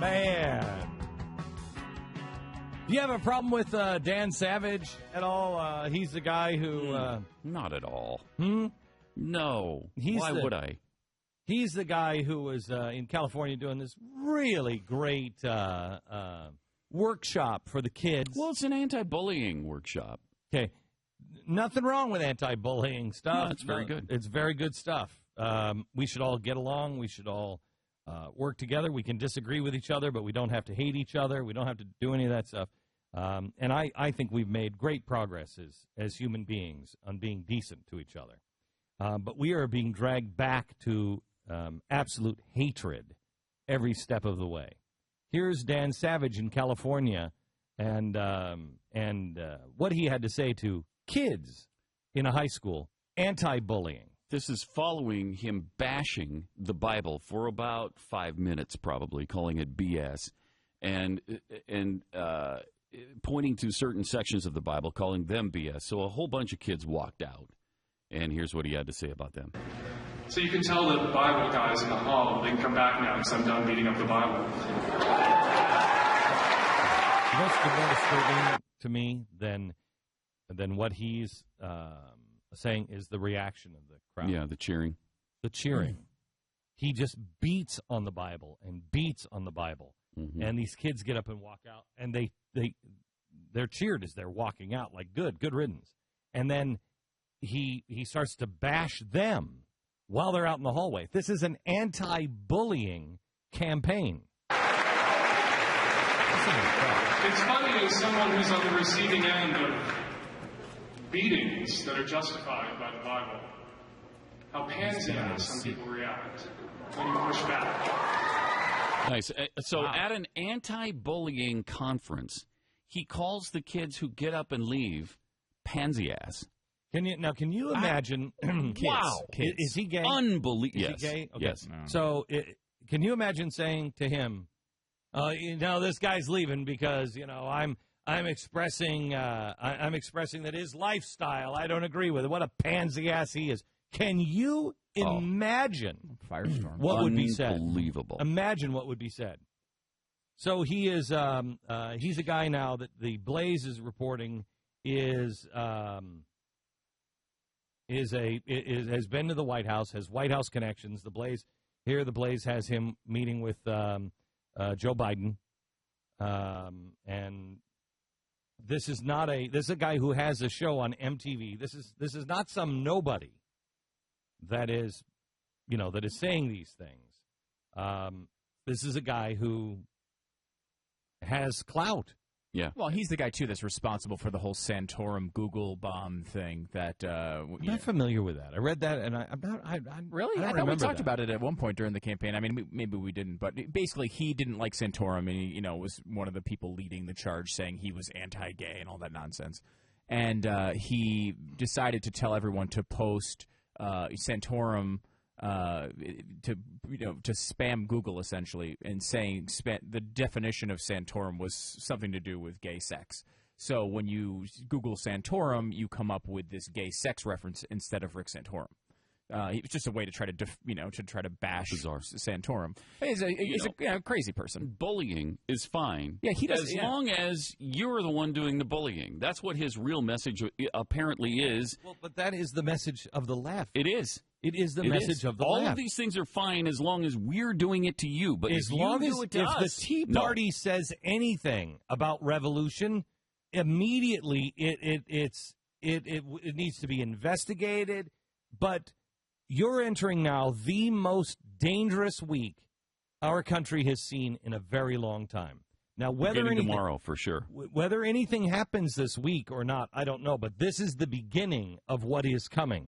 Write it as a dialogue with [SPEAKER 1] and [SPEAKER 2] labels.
[SPEAKER 1] man. Do you have a problem with Dan Savage at all? He's the guy who...
[SPEAKER 2] Not at all.
[SPEAKER 1] No.
[SPEAKER 2] Why would I?
[SPEAKER 1] He's the guy who was in California doing this really great workshop for the kids.
[SPEAKER 2] Well, it's an anti-bullying workshop.
[SPEAKER 1] Okay. Nothing wrong with anti-bullying stuff.
[SPEAKER 2] No, it's very good.
[SPEAKER 1] It's very good stuff. We should all get along. We should all work together. We can disagree with each other, but we don't have to hate each other. We don't have to do any of that stuff. And I think we've made great progress as human beings on being decent to each other. But we are being dragged back to absolute hatred every step of the way. Here's Dan Savage in California and what he had to say to kids in a high school, anti-bullying.
[SPEAKER 2] This is following him bashing the Bible for about 5 minutes, probably, calling it BS, and pointing to certain sections of the Bible, calling them BS. So a whole bunch of kids walked out, and here's what he had to say about them.
[SPEAKER 3] So you can tell the Bible guys in the hall, they can come back now because I'm done beating up the Bible.
[SPEAKER 1] What's the more disturbing to me than what he's saying is the reaction of the crowd.
[SPEAKER 2] Yeah, the cheering.
[SPEAKER 1] The cheering. He just beats on the Bible and beats on the Bible. Mm-hmm. And these kids get up and walk out, and they're cheered as they're walking out, like good riddance. And then he starts to bash them while they're out in the hallway. This is an anti-bullying campaign.
[SPEAKER 3] It's funny as someone who's on the receiving end of beatings that are justified by the Bible, how pansy-a some people react when you push back.
[SPEAKER 2] Nice. So at an anti-bullying conference, he calls the kids who get up and leave pansy-ass.
[SPEAKER 1] Can you imagine? Kids.
[SPEAKER 2] Wow.
[SPEAKER 1] Kids. Is he gay?
[SPEAKER 2] Unbelievable.
[SPEAKER 1] Is he gay? Okay.
[SPEAKER 2] Yes.
[SPEAKER 1] No. So can you imagine saying to him, this guy's leaving because, I'm expressing that his lifestyle, I don't agree with it. What a pansy ass he is. Can you imagine
[SPEAKER 4] Firestorm.
[SPEAKER 1] what would be said?
[SPEAKER 2] Unbelievable.
[SPEAKER 1] Imagine what would be said. So he is he's a guy now that the Blaze is reporting has been to the White House, has White House connections. The Blaze has him meeting with Joe Biden, and this is a guy who has a show on MTV. This is not some nobody that is saying these things. This is a guy who has clout.
[SPEAKER 2] Yeah.
[SPEAKER 4] Well, he's the guy, too, that's responsible for the whole Santorum Google bomb thing. I'm
[SPEAKER 1] not familiar with that. I read that, and
[SPEAKER 4] Really? I thought we talked about it at one point during the campaign. I mean, maybe we didn't, but basically he didn't like Santorum, and he, was one of the people leading the charge saying he was anti-gay and all that nonsense. And he decided to tell everyone to post Santorum to spam Google essentially, and saying the definition of Santorum was something to do with gay sex. So when you Google Santorum, you come up with this gay sex reference instead of Rick Santorum. It's just a way to try to bash Santorum. He's a crazy person.
[SPEAKER 2] Bullying is fine.
[SPEAKER 4] Yeah, he does.
[SPEAKER 2] As long as you're the one doing the bullying. That's what his real message apparently is.
[SPEAKER 1] Well, but that is the message of the left.
[SPEAKER 2] It is.
[SPEAKER 1] It is the message of the
[SPEAKER 2] All
[SPEAKER 1] left.
[SPEAKER 2] All of these things are fine as long as we're doing it to you. But
[SPEAKER 1] as
[SPEAKER 2] if
[SPEAKER 1] long
[SPEAKER 2] you
[SPEAKER 1] as
[SPEAKER 2] do it to us,
[SPEAKER 1] the Tea Party says anything about revolution, immediately it needs to be investigated. But you're entering now the most dangerous week our country has seen in a very long time. Now, whether
[SPEAKER 2] tomorrow for sure,
[SPEAKER 1] whether anything happens this week or not, I don't know. But this is the beginning of what is coming.